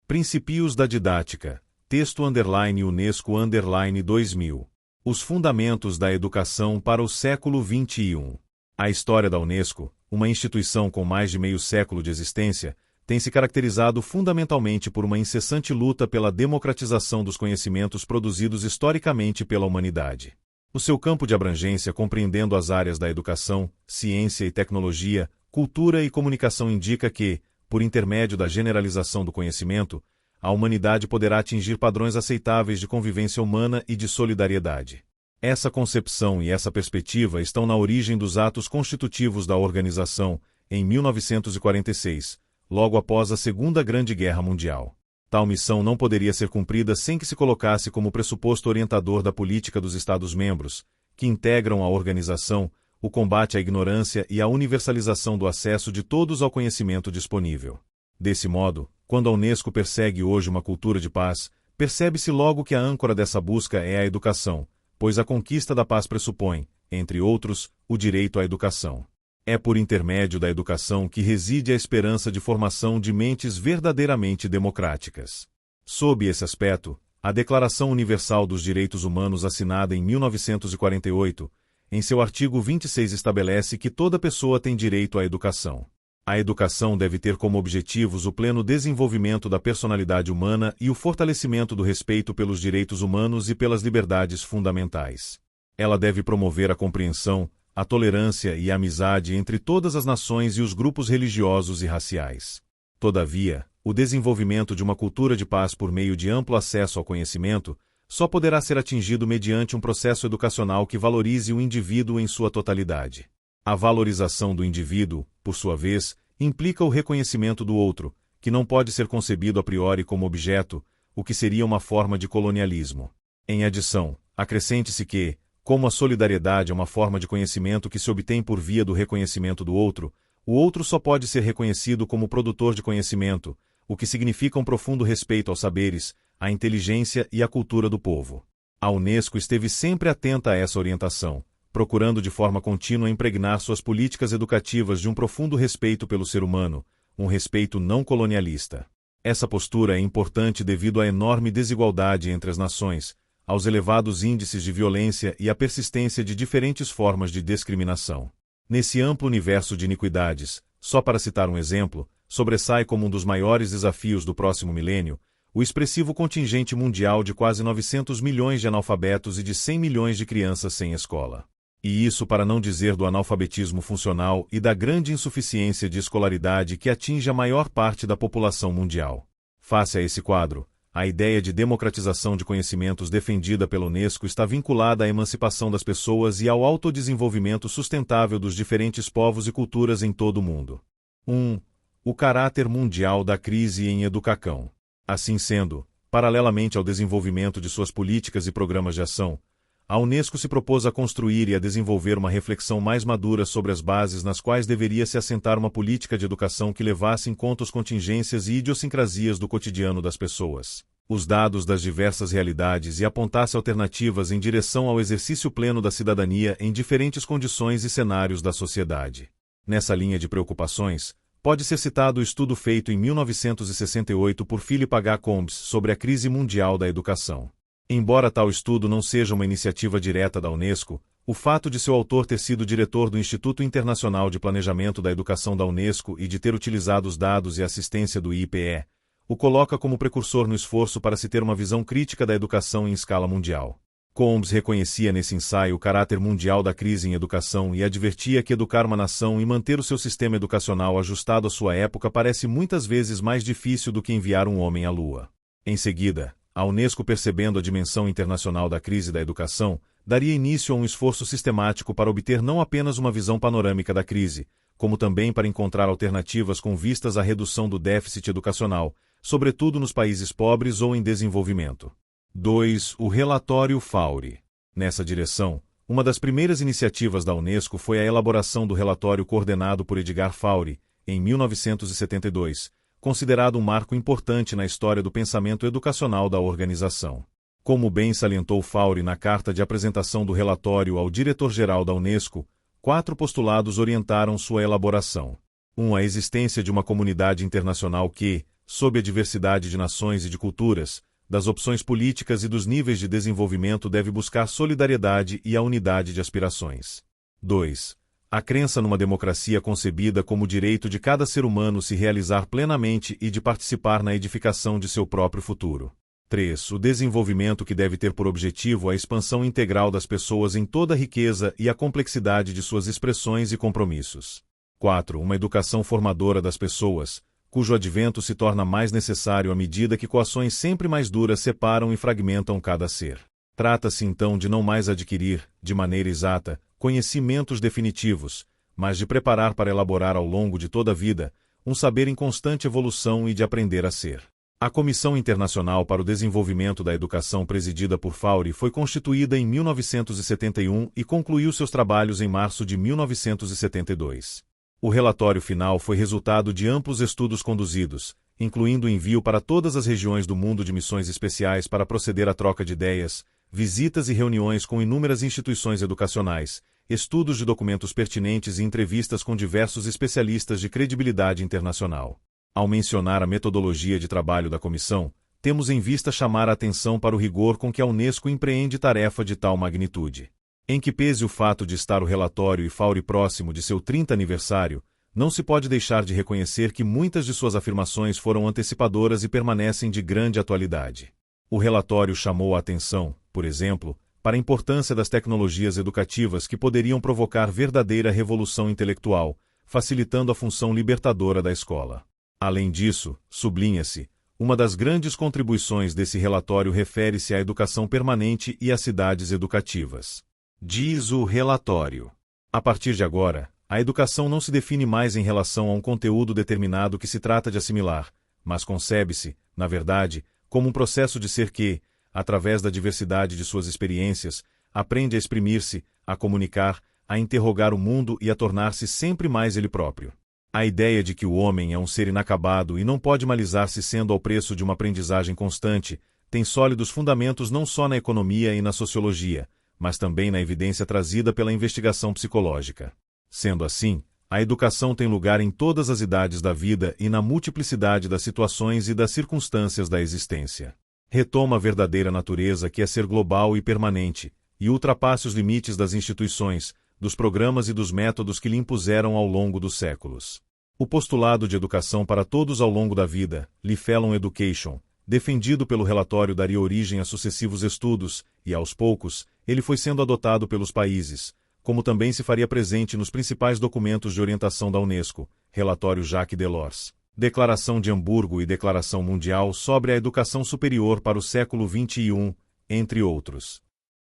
Princípios da didática. Texto _UNESCO _2000. Os fundamentos da educação para o século XXI. A história da Unesco, uma instituição com mais de meio século de existência, tem se caracterizado fundamentalmente por uma incessante luta pela democratização dos conhecimentos produzidos historicamente pela humanidade. O seu campo de abrangência, compreendendo as áreas da educação, ciência e tecnologia, cultura e comunicação, indica que, por intermédio da generalização do conhecimento, a humanidade poderá atingir padrões aceitáveis de convivência humana e de solidariedade. Essa concepção e essa perspectiva estão na origem dos atos constitutivos da organização, em 1946, logo após a Segunda Grande Guerra Mundial. Tal missão não poderia ser cumprida sem que se colocasse como pressuposto orientador da política dos Estados-membros, que integram a organização, o combate à ignorância e a universalização do acesso de todos ao conhecimento disponível. Desse modo, quando a Unesco persegue hoje uma cultura de paz, percebe-se logo que a âncora dessa busca é a educação, pois a conquista da paz pressupõe, entre outros, o direito à educação. É por intermédio da educação que reside a esperança de formação de mentes verdadeiramente democráticas. Sob esse aspecto, a Declaração Universal dos Direitos Humanos, assinada em 1948, em seu artigo 26 estabelece que toda pessoa tem direito à educação. A educação deve ter como objetivos o pleno desenvolvimento da personalidade humana e o fortalecimento do respeito pelos direitos humanos e pelas liberdades fundamentais. Ela deve promover a compreensão, a tolerância e a amizade entre todas as nações e os grupos religiosos e raciais. Todavia, o desenvolvimento de uma cultura de paz por meio de amplo acesso ao conhecimento só poderá ser atingido mediante um processo educacional que valorize o indivíduo em sua totalidade. A valorização do indivíduo, por sua vez, implica o reconhecimento do outro, que não pode ser concebido a priori como objeto, o que seria uma forma de colonialismo. Em adição, acrescente-se que, como a solidariedade é uma forma de conhecimento que se obtém por via do reconhecimento do outro, o outro só pode ser reconhecido como produtor de conhecimento, o que significa um profundo respeito aos saberes, à inteligência e à cultura do povo. A Unesco esteve sempre atenta a essa orientação, procurando de forma contínua impregnar suas políticas educativas de um profundo respeito pelo ser humano, um respeito não colonialista. Essa postura é importante devido à enorme desigualdade entre as nações, aos elevados índices de violência e à persistência de diferentes formas de discriminação. Nesse amplo universo de iniquidades, só para citar um exemplo, sobressai como um dos maiores desafios do próximo milênio o expressivo contingente mundial de quase 900 milhões de analfabetos e de 100 milhões de crianças sem escola. E isso para não dizer do analfabetismo funcional e da grande insuficiência de escolaridade que atinge a maior parte da população mundial. Face a esse quadro, a ideia de democratização de conhecimentos defendida pela Unesco está vinculada à emancipação das pessoas e ao autodesenvolvimento sustentável dos diferentes povos e culturas em todo o mundo. 1. O caráter mundial da crise em educação. Assim sendo, paralelamente ao desenvolvimento de suas políticas e programas de ação, a Unesco se propôs a construir e a desenvolver uma reflexão mais madura sobre as bases nas quais deveria se assentar uma política de educação que levasse em conta as contingências e idiosincrasias do cotidiano das pessoas, os dados das diversas realidades e apontasse alternativas em direção ao exercício pleno da cidadania em diferentes condições e cenários da sociedade. Nessa linha de preocupações, pode ser citado o estudo feito em 1968 por Philip H. Combs sobre a crise mundial da educação. Embora tal estudo não seja uma iniciativa direta da Unesco, o fato de seu autor ter sido diretor do Instituto Internacional de Planejamento da Educação da Unesco e de ter utilizado os dados e assistência do IPE, o coloca como precursor no esforço para se ter uma visão crítica da educação em escala mundial. Combs reconhecia nesse ensaio o caráter mundial da crise em educação e advertia que educar uma nação e manter o seu sistema educacional ajustado à sua época parece muitas vezes mais difícil do que enviar um homem à Lua. Em seguida, a Unesco, percebendo a dimensão internacional da crise da educação, daria início a um esforço sistemático para obter não apenas uma visão panorâmica da crise, como também para encontrar alternativas com vistas à redução do déficit educacional, sobretudo nos países pobres ou em desenvolvimento. 2. O relatório Faure. Nessa direção, uma das primeiras iniciativas da Unesco foi a elaboração do relatório coordenado por Edgar Faure, em 1972, considerado um marco importante na história do pensamento educacional da organização. Como bem salientou Faure na carta de apresentação do relatório ao diretor-geral da Unesco, 4 postulados orientaram sua elaboração. 1. A existência de uma comunidade internacional que, sob a diversidade de nações e de culturas, das opções políticas e dos níveis de desenvolvimento deve buscar solidariedade e a unidade de aspirações. 2. A crença numa democracia concebida como o direito de cada ser humano se realizar plenamente e de participar na edificação de seu próprio futuro. 3. O desenvolvimento que deve ter por objetivo a expansão integral das pessoas em toda a riqueza e a complexidade de suas expressões e compromissos. 4. Uma educação formadora das pessoas, cujo advento se torna mais necessário à medida que coações sempre mais duras separam e fragmentam cada ser. Trata-se então de não mais adquirir, de maneira exata, conhecimentos definitivos, mas de preparar para elaborar ao longo de toda a vida, um saber em constante evolução e de aprender a ser. A Comissão Internacional para o Desenvolvimento da Educação presidida por Faure foi constituída em 1971 e concluiu seus trabalhos em março de 1972. O relatório final foi resultado de amplos estudos conduzidos, incluindo o envio para todas as regiões do mundo de missões especiais para proceder à troca de ideias, visitas e reuniões com inúmeras instituições educacionais, estudos de documentos pertinentes e entrevistas com diversos especialistas de credibilidade internacional. Ao mencionar a metodologia de trabalho da comissão, temos em vista chamar a atenção para o rigor com que a Unesco empreende tarefa de tal magnitude. Em que pese o fato de estar o relatório e Faure próximo de seu 30 aniversário, não se pode deixar de reconhecer que muitas de suas afirmações foram antecipadoras e permanecem de grande atualidade. O relatório chamou a atenção, por exemplo, para a importância das tecnologias educativas que poderiam provocar verdadeira revolução intelectual, facilitando a função libertadora da escola. Além disso, sublinha-se, uma das grandes contribuições desse relatório refere-se à educação permanente e às cidades educativas. Diz o relatório. A partir de agora, a educação não se define mais em relação a um conteúdo determinado que se trata de assimilar, mas concebe-se, na verdade, como um processo de ser que, através da diversidade de suas experiências, aprende a exprimir-se, a comunicar, a interrogar o mundo e a tornar-se sempre mais ele próprio. A ideia de que o homem é um ser inacabado e não pode malizar-se sendo ao preço de uma aprendizagem constante, tem sólidos fundamentos não só na economia e na sociologia, mas também na evidência trazida pela investigação psicológica. Sendo assim, a educação tem lugar em todas as idades da vida e na multiplicidade das situações e das circunstâncias da existência. Retoma a verdadeira natureza que é ser global e permanente, e ultrapasse os limites das instituições, dos programas e dos métodos que lhe impuseram ao longo dos séculos. O postulado de educação para todos ao longo da vida, Lifelong Education, defendido pelo relatório daria origem a sucessivos estudos, e aos poucos, ele foi sendo adotado pelos países, como também se faria presente nos principais documentos de orientação da Unesco, relatório Jacques Delors, Declaração de Hamburgo e Declaração Mundial sobre a Educação Superior para o século XXI, entre outros.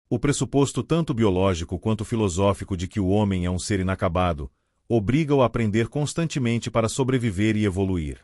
O pressuposto tanto biológico quanto filosófico de que o homem é um ser inacabado, obriga-o a aprender constantemente para sobreviver e evoluir.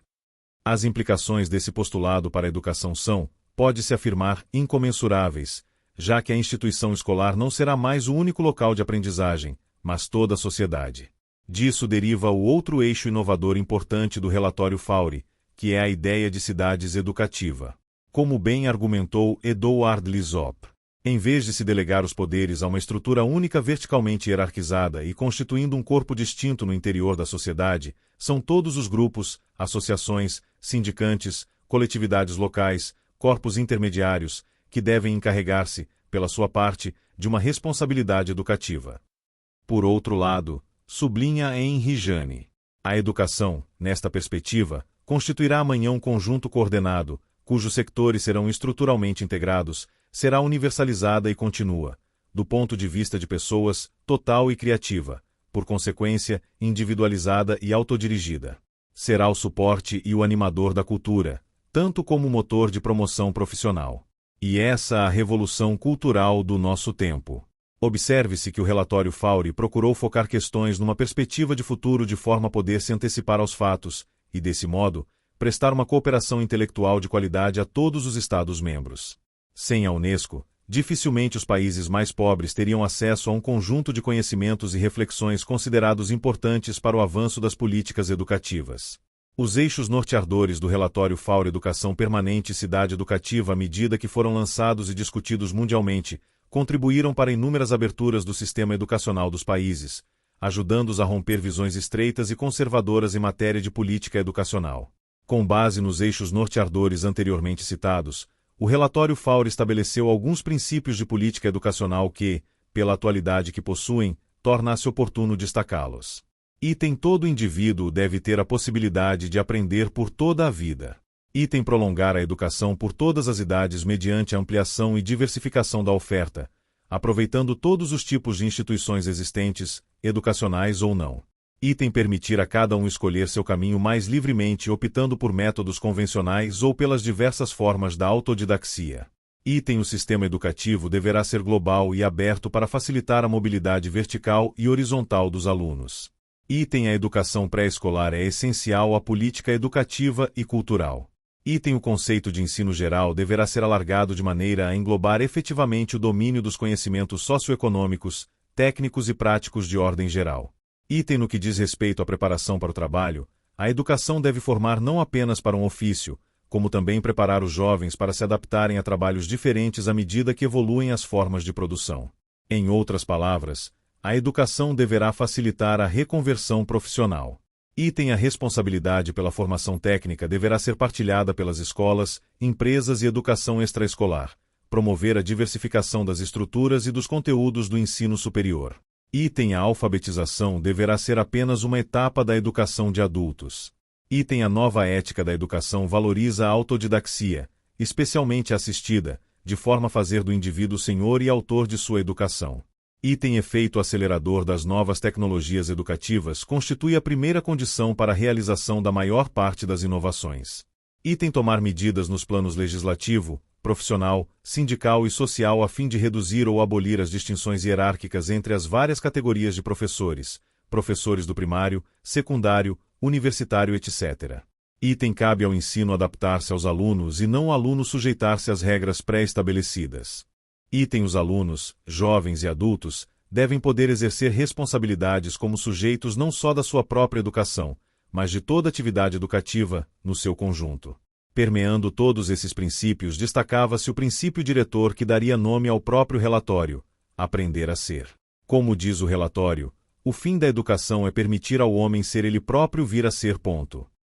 As implicações desse postulado para a educação são, pode-se afirmar, incomensuráveis, já que a instituição escolar não será mais o único local de aprendizagem, mas toda a sociedade. Disso deriva o outro eixo inovador importante do relatório Faure, que é a ideia de cidades educativa. Como bem argumentou Edouard Lizop, em vez de se delegar os poderes a uma estrutura única verticalmente hierarquizada e constituindo um corpo distinto no interior da sociedade, são todos os grupos, associações, sindicantes, coletividades locais, corpos intermediários, que devem encarregar-se, pela sua parte, de uma responsabilidade educativa. Por outro lado, sublinha Henri Jane, a educação, nesta perspectiva, constituirá amanhã um conjunto coordenado, cujos sectores serão estruturalmente integrados, será universalizada e contínua, do ponto de vista de pessoas, total e criativa, por consequência, individualizada e autodirigida. Será o suporte e o animador da cultura, tanto como motor de promoção profissional. E essa a revolução cultural do nosso tempo. Observe-se que o relatório Faure procurou focar questões numa perspectiva de futuro de forma a poder se antecipar aos fatos, e desse modo, prestar uma cooperação intelectual de qualidade a todos os Estados-membros. Sem a Unesco, dificilmente os países mais pobres teriam acesso a um conjunto de conhecimentos e reflexões considerados importantes para o avanço das políticas educativas. Os eixos norteadores do relatório Faure Educação Permanente e Cidade Educativa à medida que foram lançados e discutidos mundialmente, contribuíram para inúmeras aberturas do sistema educacional dos países, ajudando-os a romper visões estreitas e conservadoras em matéria de política educacional. Com base nos eixos norteadores anteriormente citados, o relatório Faure estabeleceu alguns princípios de política educacional que, pela atualidade que possuem, torna-se oportuno destacá-los. Item: todo indivíduo deve ter a possibilidade de aprender por toda a vida. Item: prolongar a educação por todas as idades mediante a ampliação e diversificação da oferta, aproveitando todos os tipos de instituições existentes, educacionais ou não. Item: permitir a cada um escolher seu caminho mais livremente, optando por métodos convencionais ou pelas diversas formas da autodidaxia. Item: o sistema educativo deverá ser global e aberto para facilitar a mobilidade vertical e horizontal dos alunos. Item: a educação pré-escolar é essencial à política educativa e cultural. Item: o conceito de ensino geral deverá ser alargado de maneira a englobar efetivamente o domínio dos conhecimentos socioeconômicos, técnicos e práticos de ordem geral. Item: no que diz respeito à preparação para o trabalho, a educação deve formar não apenas para um ofício, como também preparar os jovens para se adaptarem a trabalhos diferentes à medida que evoluem as formas de produção. Em outras palavras, a educação deverá facilitar a reconversão profissional. Item: a responsabilidade pela formação técnica deverá ser partilhada pelas escolas, empresas e educação extraescolar, promover a diversificação das estruturas e dos conteúdos do ensino superior. Item: a alfabetização deverá ser apenas uma etapa da educação de adultos. Item: a nova ética da educação valoriza a autodidaxia, especialmente assistida, de forma a fazer do indivíduo senhor e autor de sua educação. Item: efeito acelerador das novas tecnologias educativas constitui a primeira condição para a realização da maior parte das inovações. Item: tomar medidas nos planos legislativo, profissional, sindical e social a fim de reduzir ou abolir as distinções hierárquicas entre as várias categorias de professores, professores do primário, secundário, universitário, etc. Item: cabe ao ensino adaptar-se aos alunos e não ao aluno sujeitar-se às regras pré-estabelecidas. Item: os alunos, jovens e adultos, devem poder exercer responsabilidades como sujeitos não só da sua própria educação, mas de toda atividade educativa, no seu conjunto. Permeando todos esses princípios destacava-se o princípio diretor que daria nome ao próprio relatório: aprender a ser. Como diz o relatório, o fim da educação é permitir ao homem ser ele próprio vir a ser.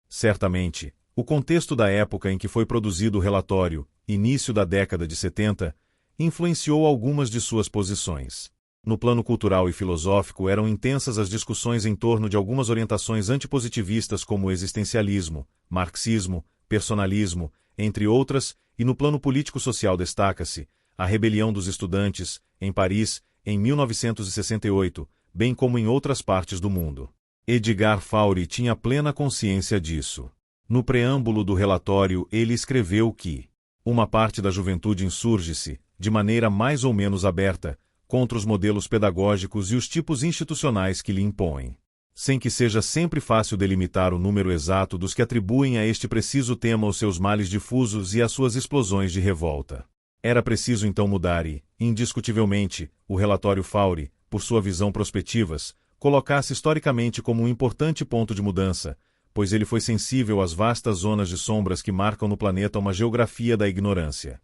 Certamente, o contexto da época em que foi produzido o relatório, início da década de 70, influenciou algumas de suas posições. No plano cultural e filosófico eram intensas as discussões em torno de algumas orientações antipositivistas como o existencialismo, marxismo, personalismo, entre outras, e no plano político-social destaca-se a rebelião dos estudantes, em Paris, em 1968, bem como em outras partes do mundo. Edgar Faure tinha plena consciência disso. No preâmbulo do relatório ele escreveu que uma parte da juventude insurge-se, de maneira mais ou menos aberta, contra os modelos pedagógicos e os tipos institucionais que lhe impõem. Sem que seja sempre fácil delimitar o número exato dos que atribuem a este preciso tema os seus males difusos e as suas explosões de revolta. Era preciso então mudar e, indiscutivelmente, o relatório Faure, por sua visão prospectivas, colocasse historicamente como um importante ponto de mudança, pois ele foi sensível às vastas zonas de sombras que marcam no planeta uma geografia da ignorância.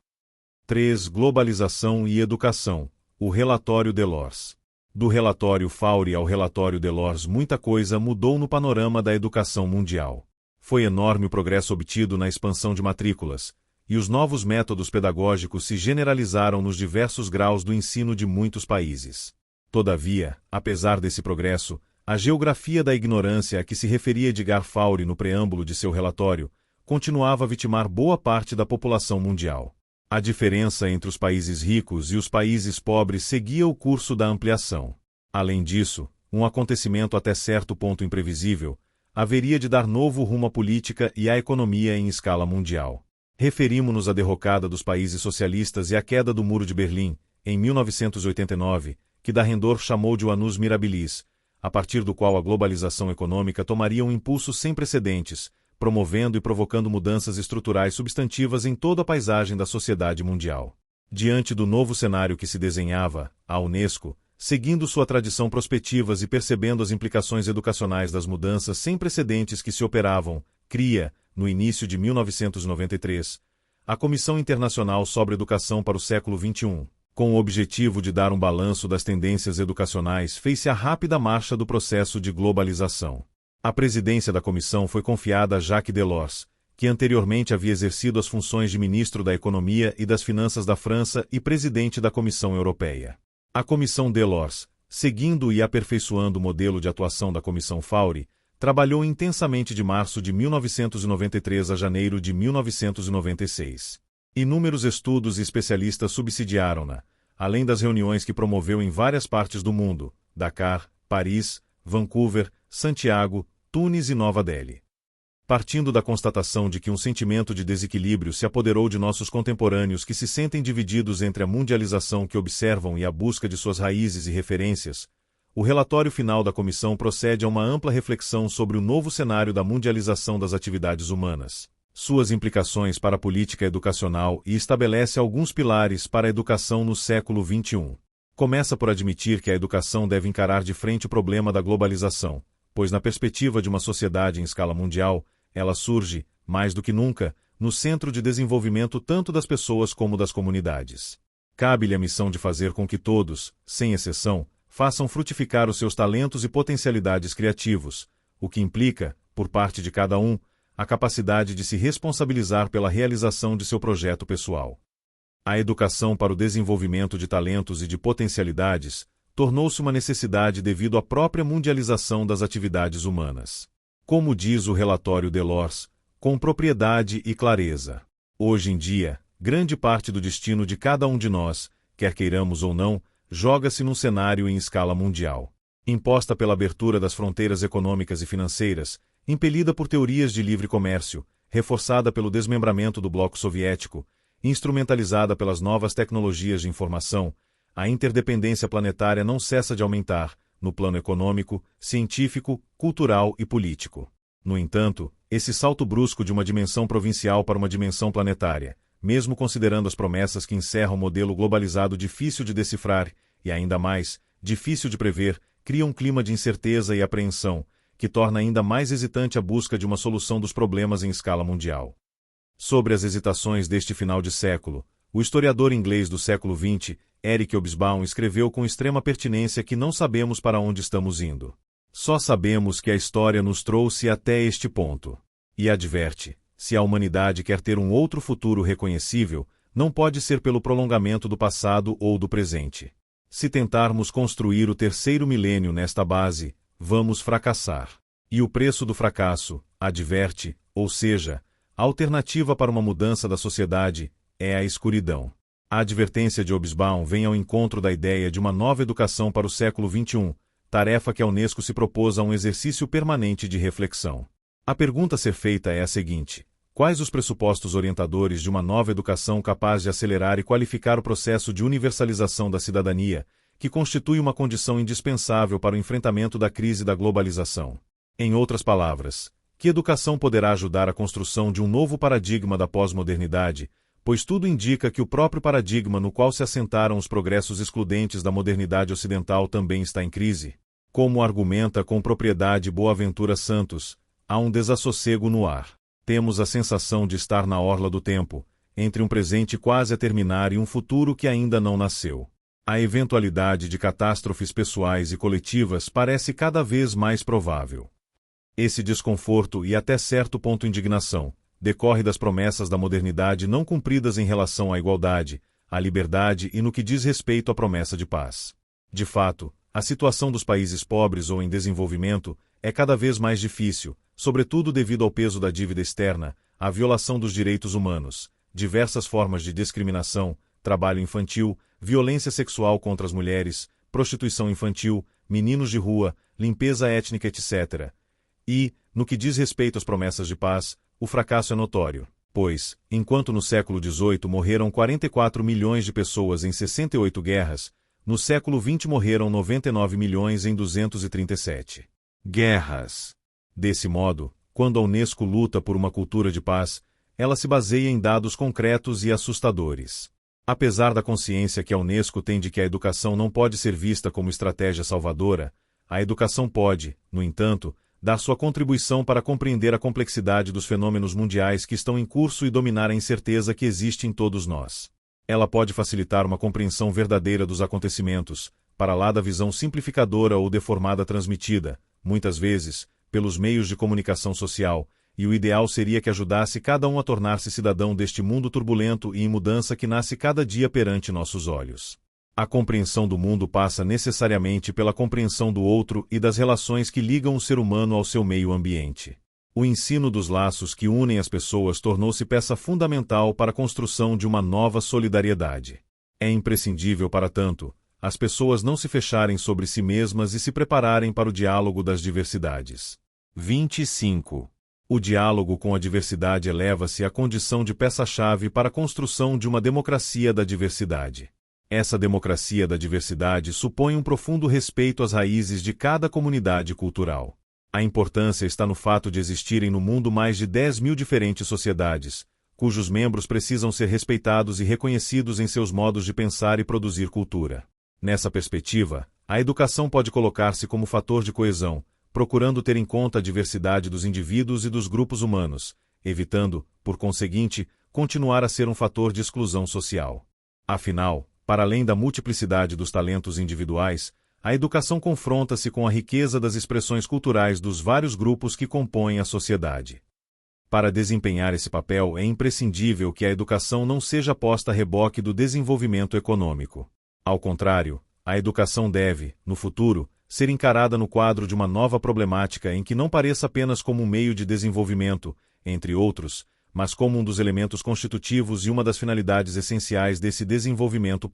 3. Globalização e educação. O relatório Delors. Do relatório Faure ao relatório Delors muita coisa mudou no panorama da educação mundial. Foi enorme o progresso obtido na expansão de matrículas, e os novos métodos pedagógicos se generalizaram nos diversos graus do ensino de muitos países. Todavia, apesar desse progresso, a geografia da ignorância a que se referia Edgar Faure no preâmbulo de seu relatório continuava a vitimar boa parte da população mundial. A diferença entre os países ricos e os países pobres seguia o curso da ampliação. Além disso, um acontecimento até certo ponto imprevisível haveria de dar novo rumo à política e à economia em escala mundial. Referimo-nos à derrocada dos países socialistas e à queda do Muro de Berlim, em 1989, que Dahrendorf chamou de o annus mirabilis, a partir do qual a globalização econômica tomaria um impulso sem precedentes, promovendo e provocando mudanças estruturais substantivas em toda a paisagem da sociedade mundial. Diante do novo cenário que se desenhava, a Unesco, seguindo sua tradição prospectivas e percebendo as implicações educacionais das mudanças sem precedentes que se operavam, cria, no início de 1993, a Comissão Internacional sobre Educação para o Século XXI. Com o objetivo de dar um balanço das tendências educacionais, fez-se a rápida marcha do processo de globalização. A presidência da comissão foi confiada a Jacques Delors, que anteriormente havia exercido as funções de ministro da Economia e das Finanças da França e presidente da Comissão Europeia. A Comissão Delors, seguindo e aperfeiçoando o modelo de atuação da Comissão Faure, trabalhou intensamente de março de 1993 a janeiro de 1996. Inúmeros estudos e especialistas subsidiaram-na, além das reuniões que promoveu em várias partes do mundo, Dakar, Paris, Vancouver, Santiago, Tunis e Nova Delhi. Partindo da constatação de que um sentimento de desequilíbrio se apoderou de nossos contemporâneos que se sentem divididos entre a mundialização que observam e a busca de suas raízes e referências, o relatório final da comissão procede a uma ampla reflexão sobre o novo cenário da mundialização das atividades humanas, suas implicações para a política educacional e estabelece alguns pilares para a educação no século XXI. Começa por admitir que a educação deve encarar de frente o problema da globalização, pois na perspectiva de uma sociedade em escala mundial, ela surge, mais do que nunca, no centro de desenvolvimento tanto das pessoas como das comunidades. Cabe-lhe a missão de fazer com que todos, sem exceção, façam frutificar os seus talentos e potencialidades criativos, o que implica, por parte de cada um, a capacidade de se responsabilizar pela realização de seu projeto pessoal. A educação para o desenvolvimento de talentos e de potencialidades tornou-se uma necessidade devido à própria mundialização das atividades humanas. Como diz o relatório Delors, com propriedade e clareza. Hoje em dia, grande parte do destino de cada um de nós, quer queiramos ou não, joga-se num cenário em escala mundial. Imposta pela abertura das fronteiras econômicas e financeiras, impelida por teorias de livre comércio, reforçada pelo desmembramento do bloco soviético, instrumentalizada pelas novas tecnologias de informação, a interdependência planetária não cessa de aumentar, no plano econômico, científico, cultural e político. No entanto, esse salto brusco de uma dimensão provincial para uma dimensão planetária, mesmo considerando as promessas que encerra o modelo globalizado difícil de decifrar, e ainda mais, difícil de prever, cria um clima de incerteza e apreensão, que torna ainda mais hesitante a busca de uma solução dos problemas em escala mundial. Sobre as hesitações deste final de século, o historiador inglês do século XX, Eric Hobsbawm, escreveu com extrema pertinência que não sabemos para onde estamos indo. Só sabemos que a história nos trouxe até este ponto. E adverte, se a humanidade quer ter um outro futuro reconhecível, não pode ser pelo prolongamento do passado ou do presente. Se tentarmos construir o terceiro milênio nesta base, vamos fracassar. E o preço do fracasso, adverte, ou seja, a alternativa para uma mudança da sociedade, é a escuridão. A advertência de Hobsbawm vem ao encontro da ideia de uma nova educação para o século XXI, tarefa que a Unesco se propôs a um exercício permanente de reflexão. A pergunta a ser feita é a seguinte: quais os pressupostos orientadores de uma nova educação capaz de acelerar e qualificar o processo de universalização da cidadania, que constitui uma condição indispensável para o enfrentamento da crise da globalização? Em outras palavras, que educação poderá ajudar a construção de um novo paradigma da pós-modernidade, pois tudo indica que o próprio paradigma no qual se assentaram os progressos excludentes da modernidade ocidental também está em crise? Como argumenta com propriedade Boaventura Santos, há um desassossego no ar. Temos a sensação de estar na orla do tempo, entre um presente quase a terminar e um futuro que ainda não nasceu. A eventualidade de catástrofes pessoais e coletivas parece cada vez mais provável. Esse desconforto e até certo ponto indignação decorre das promessas da modernidade não cumpridas em relação à igualdade, à liberdade e no que diz respeito à promessa de paz. De fato, a situação dos países pobres ou em desenvolvimento é cada vez mais difícil, sobretudo devido ao peso da dívida externa, à violação dos direitos humanos, diversas formas de discriminação, trabalho infantil, violência sexual contra as mulheres, prostituição infantil, meninos de rua, limpeza étnica, etc. E, no que diz respeito às promessas de paz, o fracasso é notório, pois, enquanto no século XVIII morreram 44 milhões de pessoas em 68 guerras, no século XX morreram 99 milhões em 237 guerras. Desse modo, quando a Unesco luta por uma cultura de paz, ela se baseia em dados concretos e assustadores. Apesar da consciência que a Unesco tem de que a educação não pode ser vista como estratégia salvadora, a educação pode, no entanto, dar sua contribuição para compreender a complexidade dos fenômenos mundiais que estão em curso e dominar a incerteza que existe em todos nós. Ela pode facilitar uma compreensão verdadeira dos acontecimentos, para lá da visão simplificadora ou deformada transmitida, muitas vezes, pelos meios de comunicação social, e o ideal seria que ajudasse cada um a tornar-se cidadão deste mundo turbulento e em mudança que nasce cada dia perante nossos olhos. A compreensão do mundo passa necessariamente pela compreensão do outro e das relações que ligam o ser humano ao seu meio ambiente. O ensino dos laços que unem as pessoas tornou-se peça fundamental para a construção de uma nova solidariedade. É imprescindível, para tanto, as pessoas não se fecharem sobre si mesmas e se prepararem para o diálogo das diversidades. 25. O diálogo com a diversidade eleva-se à condição de peça-chave para a construção de uma democracia da diversidade. Essa democracia da diversidade supõe um profundo respeito às raízes de cada comunidade cultural. A importância está no fato de existirem no mundo mais de 10.000 diferentes sociedades, cujos membros precisam ser respeitados e reconhecidos em seus modos de pensar e produzir cultura. Nessa perspectiva, a educação pode colocar-se como fator de coesão, procurando ter em conta a diversidade dos indivíduos e dos grupos humanos, evitando, por conseguinte, continuar a ser um fator de exclusão social. Afinal, para além da multiplicidade dos talentos individuais, a educação confronta-se com a riqueza das expressões culturais dos vários grupos que compõem a sociedade. Para desempenhar esse papel, é imprescindível que a educação não seja posta a reboque do desenvolvimento econômico. Ao contrário, a educação deve, no futuro, ser encarada no quadro de uma nova problemática em que não pareça apenas como um meio de desenvolvimento, entre outros, mas como um dos elementos constitutivos e uma das finalidades essenciais desse desenvolvimento.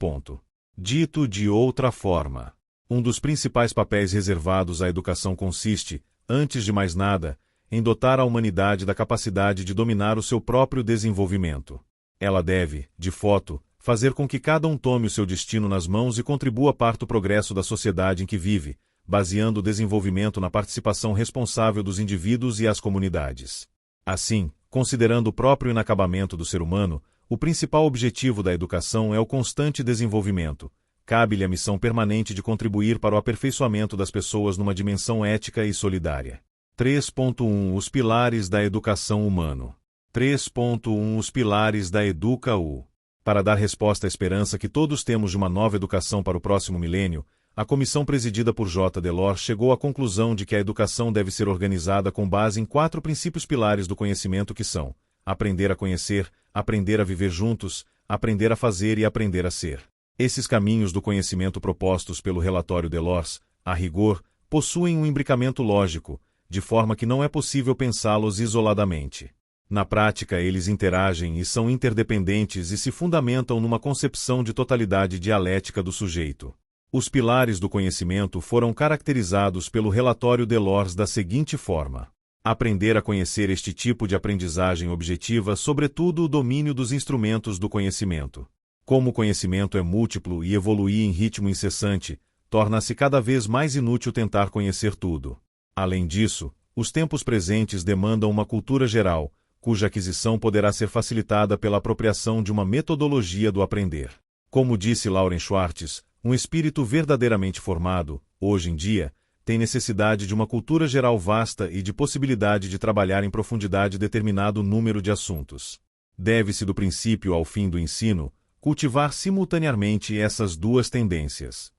Dito de outra forma, um dos principais papéis reservados à educação consiste, antes de mais nada, em dotar a humanidade da capacidade de dominar o seu próprio desenvolvimento. Ela deve, de fato, fazer com que cada um tome o seu destino nas mãos e contribua para o progresso da sociedade em que vive, baseando o desenvolvimento na participação responsável dos indivíduos e as comunidades. Assim, considerando o próprio inacabamento do ser humano, o principal objetivo da educação é o constante desenvolvimento. Cabe-lhe a missão permanente de contribuir para o aperfeiçoamento das pessoas numa dimensão ética e solidária. 3.1 Os pilares da educação humano. 3.1 Os pilares da Educa-U. Para dar resposta à esperança que todos temos de uma nova educação para o próximo milênio, a comissão presidida por J. Delors chegou à conclusão de que a educação deve ser organizada com base em 4 princípios pilares do conhecimento que são: aprender a conhecer, aprender a viver juntos, aprender a fazer e aprender a ser. Esses caminhos do conhecimento propostos pelo relatório Delors, a rigor, possuem um imbricamento lógico, de forma que não é possível pensá-los isoladamente. Na prática, eles interagem e são interdependentes e se fundamentam numa concepção de totalidade dialética do sujeito. Os pilares do conhecimento foram caracterizados pelo relatório Delors da seguinte forma: aprender a conhecer. Este tipo de aprendizagem objetiva, sobretudo, o domínio dos instrumentos do conhecimento. Como o conhecimento é múltiplo e evolui em ritmo incessante, torna-se cada vez mais inútil tentar conhecer tudo. Além disso, os tempos presentes demandam uma cultura geral, cuja aquisição poderá ser facilitada pela apropriação de uma metodologia do aprender. Como disse Lauren Schwartz, um espírito verdadeiramente formado, hoje em dia, tem necessidade de uma cultura geral vasta e de possibilidade de trabalhar em profundidade determinado número de assuntos. Deve-se do princípio ao fim do ensino, cultivar simultaneamente essas duas tendências.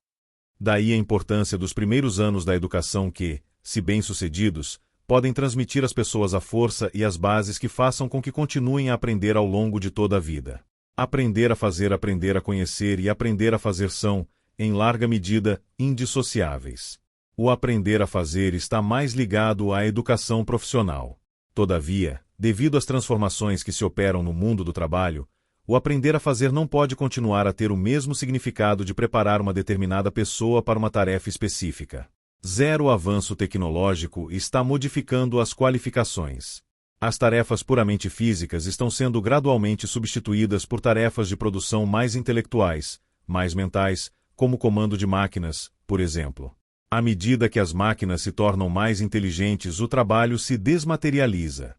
Daí a importância dos primeiros anos da educação que, se bem-sucedidos, podem transmitir às pessoas a força e as bases que façam com que continuem a aprender ao longo de toda a vida. Aprender a fazer, aprender a conhecer e aprender a fazer são, em larga medida, indissociáveis. O aprender a fazer está mais ligado à educação profissional. Todavia, devido às transformações que se operam no mundo do trabalho, o aprender a fazer não pode continuar a ter o mesmo significado de preparar uma determinada pessoa para uma tarefa específica. O avanço tecnológico está modificando as qualificações. As tarefas puramente físicas estão sendo gradualmente substituídas por tarefas de produção mais intelectuais, mais mentais, como comando de máquinas, por exemplo. À medida que as máquinas se tornam mais inteligentes, o trabalho se desmaterializa.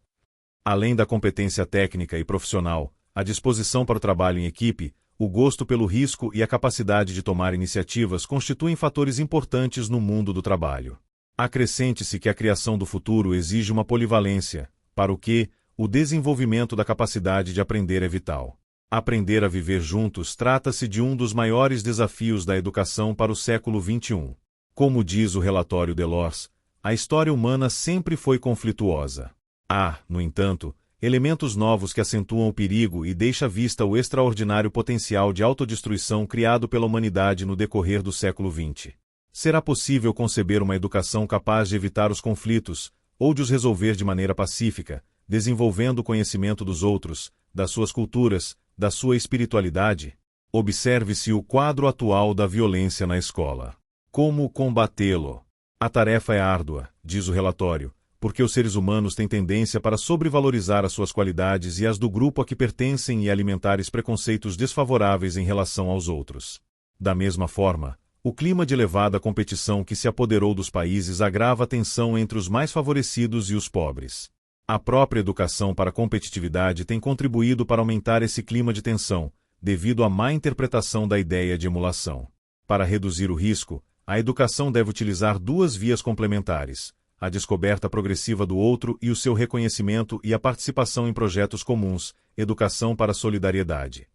Além da competência técnica e profissional, a disposição para o trabalho em equipe, o gosto pelo risco e a capacidade de tomar iniciativas constituem fatores importantes no mundo do trabalho. Acrescente-se que a criação do futuro exige uma polivalência, para o que o desenvolvimento da capacidade de aprender é vital. Aprender a viver juntos trata-se de um dos maiores desafios da educação para o século XXI. Como diz o relatório Delors, a história humana sempre foi conflituosa. Há, no entanto, elementos novos que acentuam o perigo e deixam à vista o extraordinário potencial de autodestruição criado pela humanidade no decorrer do século XX. Será possível conceber uma educação capaz de evitar os conflitos, ou de os resolver de maneira pacífica, desenvolvendo o conhecimento dos outros, das suas culturas, da sua espiritualidade? Observe-se o quadro atual da violência na escola. Como combatê-lo? A tarefa é árdua, diz o relatório, porque os seres humanos têm tendência para sobrevalorizar as suas qualidades e as do grupo a que pertencem e alimentar preconceitos desfavoráveis em relação aos outros. Da mesma forma, o clima de elevada competição que se apoderou dos países agrava a tensão entre os mais favorecidos e os pobres. A própria educação para a competitividade tem contribuído para aumentar esse clima de tensão, devido à má interpretação da ideia de emulação. Para reduzir o risco, a educação deve utilizar duas vias complementares: a descoberta progressiva do outro e o seu reconhecimento e a participação em projetos comuns, educação para a solidariedade.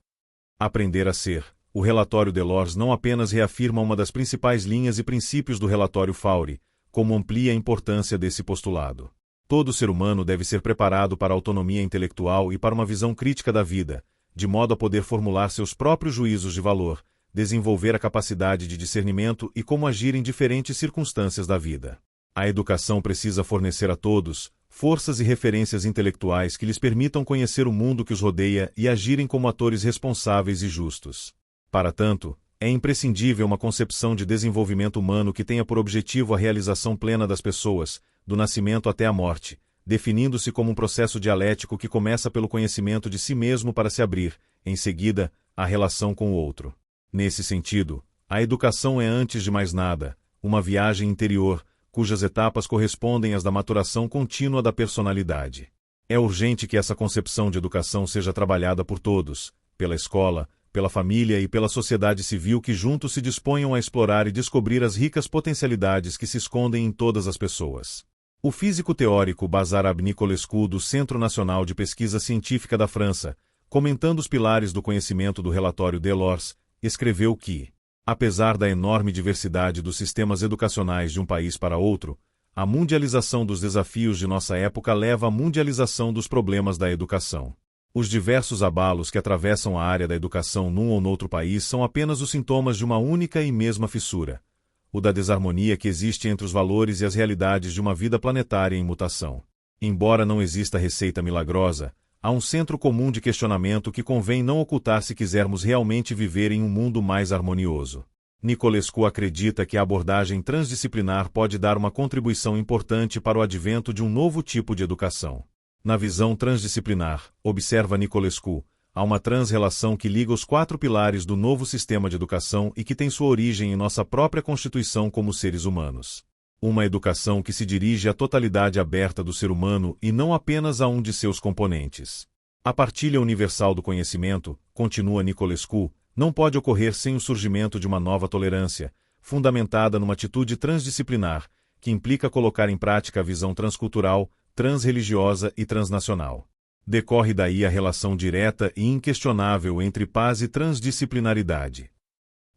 Aprender a ser. O relatório Delors não apenas reafirma uma das principais linhas e princípios do relatório Faure, como amplia a importância desse postulado. Todo ser humano deve ser preparado para a autonomia intelectual e para uma visão crítica da vida, de modo a poder formular seus próprios juízos de valor, desenvolver a capacidade de discernimento e como agir em diferentes circunstâncias da vida. A educação precisa fornecer a todos forças e referências intelectuais que lhes permitam conhecer o mundo que os rodeia e agirem como atores responsáveis e justos. Para tanto, é imprescindível uma concepção de desenvolvimento humano que tenha por objetivo a realização plena das pessoas, do nascimento até a morte, definindo-se como um processo dialético que começa pelo conhecimento de si mesmo para se abrir, em seguida, à relação com o outro. Nesse sentido, a educação é, antes de mais nada, uma viagem interior, cujas etapas correspondem às da maturação contínua da personalidade. É urgente que essa concepção de educação seja trabalhada por todos, pela escola, pela família e pela sociedade civil que juntos se disponham a explorar e descobrir as ricas potencialidades que se escondem em todas as pessoas. O físico teórico Bazar Nicolescu do Centro Nacional de Pesquisa Científica da França, comentando os pilares do conhecimento do relatório Delors, escreveu que, apesar da enorme diversidade dos sistemas educacionais de um país para outro, a mundialização dos desafios de nossa época leva à mundialização dos problemas da educação. Os diversos abalos que atravessam a área da educação num ou noutro país são apenas os sintomas de uma única e mesma fissura, o da desarmonia que existe entre os valores e as realidades de uma vida planetária em mutação. Embora não exista receita milagrosa, há um centro comum de questionamento que convém não ocultar se quisermos realmente viver em um mundo mais harmonioso. Nicolescu acredita que a abordagem transdisciplinar pode dar uma contribuição importante para o advento de um novo tipo de educação. Na visão transdisciplinar, observa Nicolescu, há uma trans-relação que liga os 4 pilares do novo sistema de educação e que tem sua origem em nossa própria constituição como seres humanos. Uma educação que se dirige à totalidade aberta do ser humano e não apenas a um de seus componentes. A partilha universal do conhecimento, continua Nicolescu, não pode ocorrer sem o surgimento de uma nova tolerância, fundamentada numa atitude transdisciplinar, que implica colocar em prática a visão transcultural, transreligiosa e transnacional. Decorre daí a relação direta e inquestionável entre paz e transdisciplinaridade.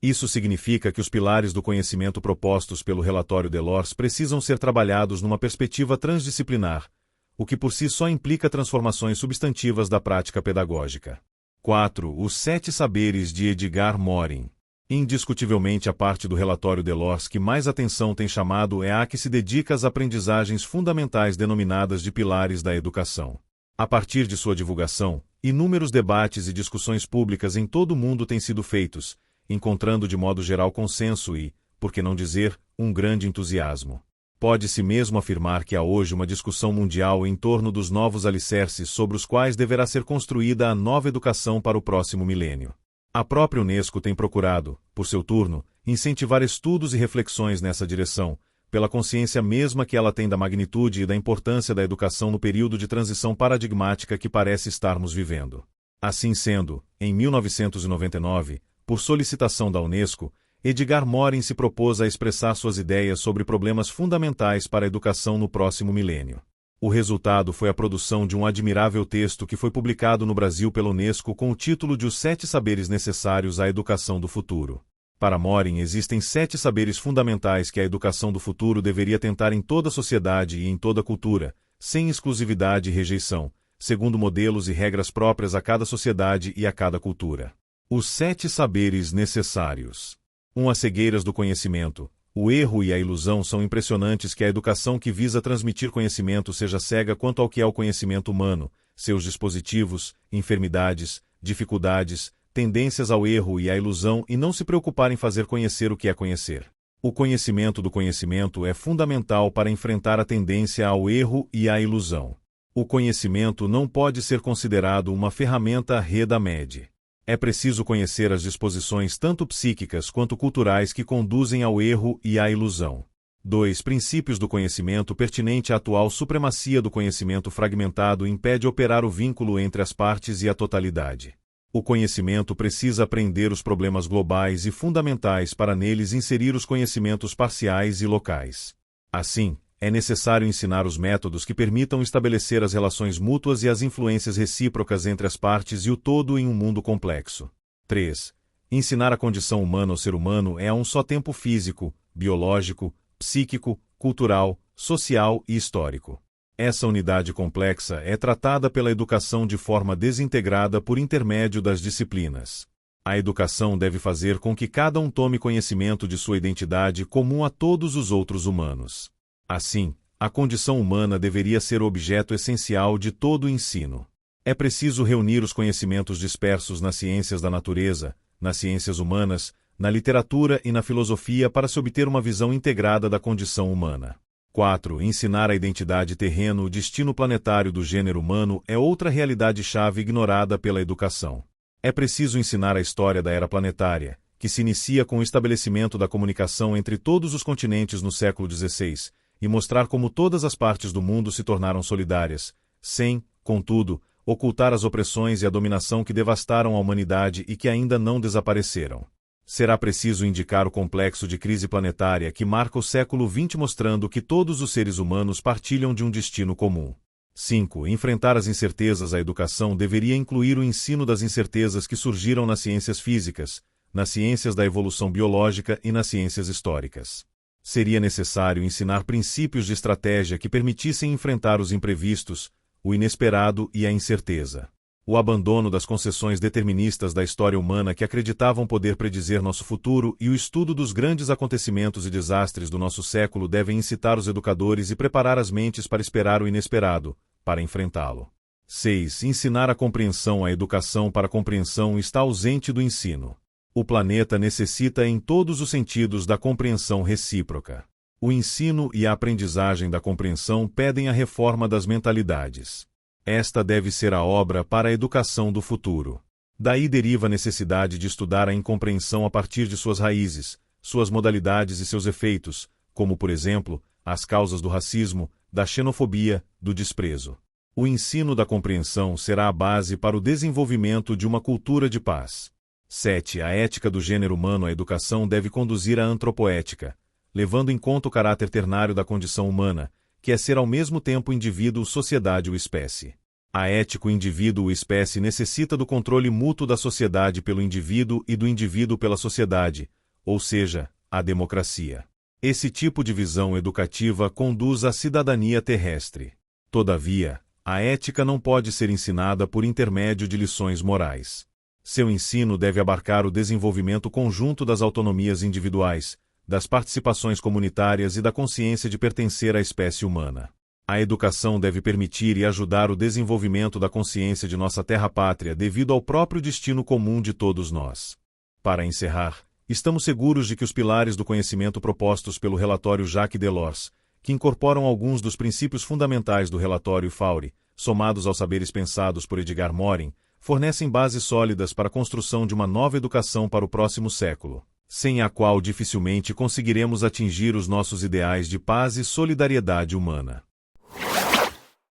Isso significa que os pilares do conhecimento propostos pelo relatório Delors precisam ser trabalhados numa perspectiva transdisciplinar, o que por si só implica transformações substantivas da prática pedagógica. 4. Os 7 saberes de Edgar Morin. Indiscutivelmente a parte do relatório Delors que mais atenção tem chamado é a que se dedica às aprendizagens fundamentais denominadas de pilares da educação. A partir de sua divulgação, inúmeros debates e discussões públicas em todo o mundo têm sido feitos, encontrando de modo geral consenso e, por que não dizer, um grande entusiasmo. Pode-se mesmo afirmar que há hoje uma discussão mundial em torno dos novos alicerces sobre os quais deverá ser construída a nova educação para o próximo milênio. A própria Unesco tem procurado, por seu turno, incentivar estudos e reflexões nessa direção, pela consciência mesma que ela tem da magnitude e da importância da educação no período de transição paradigmática que parece estarmos vivendo. Assim sendo, em 1999, por solicitação da Unesco, Edgar Morin se propôs a expressar suas ideias sobre problemas fundamentais para a educação no próximo milênio. O resultado foi a produção de um admirável texto que foi publicado no Brasil pela Unesco com o título de Os 7 Saberes Necessários à Educação do Futuro. Para Morin, existem 7 saberes fundamentais que a educação do futuro deveria tentar em toda a sociedade e em toda a cultura, sem exclusividade e rejeição, segundo modelos e regras próprias a cada sociedade e a cada cultura. Os 7 saberes necessários. As cegueiras do conhecimento. O erro e a ilusão são impressionantes que a educação que visa transmitir conhecimento seja cega quanto ao que é o conhecimento humano, seus dispositivos, enfermidades, dificuldades, tendências ao erro e à ilusão e não se preocupar em fazer conhecer o que é conhecer. O conhecimento do conhecimento é fundamental para enfrentar a tendência ao erro e à ilusão. O conhecimento não pode ser considerado uma ferramenta ready-made. É preciso conhecer as disposições tanto psíquicas quanto culturais que conduzem ao erro e à ilusão. 2. Princípios do conhecimento pertinente à atual supremacia do conhecimento fragmentado impede operar o vínculo entre as partes e a totalidade. O conhecimento precisa aprender os problemas globais e fundamentais para neles inserir os conhecimentos parciais e locais. Assim, é necessário ensinar os métodos que permitam estabelecer as relações mútuas e as influências recíprocas entre as partes e o todo em um mundo complexo. 3. Ensinar a condição humana ao ser humano é a um só tempo físico, biológico, psíquico, cultural, social e histórico. Essa unidade complexa é tratada pela educação de forma desintegrada por intermédio das disciplinas. A educação deve fazer com que cada um tome conhecimento de sua identidade comum a todos os outros humanos. Assim, a condição humana deveria ser o objeto essencial de todo o ensino. É preciso reunir os conhecimentos dispersos nas ciências da natureza, nas ciências humanas, na literatura e na filosofia para se obter uma visão integrada da condição humana. 4. Ensinar a identidade terreno, o destino planetário do gênero humano é outra realidade-chave ignorada pela educação. É preciso ensinar a história da era planetária, que se inicia com o estabelecimento da comunicação entre todos os continentes no século XVI, e mostrar como todas as partes do mundo se tornaram solidárias, sem, contudo, ocultar as opressões e a dominação que devastaram a humanidade e que ainda não desapareceram. Será preciso indicar o complexo de crise planetária que marca o século XX, mostrando que todos os seres humanos partilham de um destino comum. 5. Enfrentar as incertezas. A educação deveria incluir o ensino das incertezas que surgiram nas ciências físicas, nas ciências da evolução biológica e nas ciências históricas. Seria necessário ensinar princípios de estratégia que permitissem enfrentar os imprevistos, o inesperado e a incerteza. O abandono das concessões deterministas da história humana que acreditavam poder predizer nosso futuro e o estudo dos grandes acontecimentos e desastres do nosso século devem incitar os educadores e preparar as mentes para esperar o inesperado, para enfrentá-lo. 6. Ensinar a compreensão. A educação para a compreensão está ausente do ensino. O planeta necessita em todos os sentidos da compreensão recíproca. O ensino e a aprendizagem da compreensão pedem a reforma das mentalidades. Esta deve ser a obra para a educação do futuro. Daí deriva a necessidade de estudar a incompreensão a partir de suas raízes, suas modalidades e seus efeitos, como, por exemplo, as causas do racismo, da xenofobia, do desprezo. O ensino da compreensão será a base para o desenvolvimento de uma cultura de paz. 7. A ética do gênero humano. A educação deve conduzir à antropoética, levando em conta o caráter ternário da condição humana, que é ser ao mesmo tempo indivíduo, sociedade ou espécie. A ética, o indivíduo ou espécie, necessita do controle mútuo da sociedade pelo indivíduo e do indivíduo pela sociedade, ou seja, a democracia. Esse tipo de visão educativa conduz à cidadania terrestre. Todavia, a ética não pode ser ensinada por intermédio de lições morais. Seu ensino deve abarcar o desenvolvimento conjunto das autonomias individuais, das participações comunitárias e da consciência de pertencer à espécie humana. A educação deve permitir e ajudar o desenvolvimento da consciência de nossa terra-pátria devido ao próprio destino comum de todos nós. Para encerrar, estamos seguros de que os pilares do conhecimento propostos pelo relatório Jacques Delors, que incorporam alguns dos princípios fundamentais do relatório Faure, somados aos saberes pensados por Edgar Morin, fornecem bases sólidas para a construção de uma nova educação para o próximo século, sem a qual dificilmente conseguiremos atingir os nossos ideais de paz e solidariedade humana.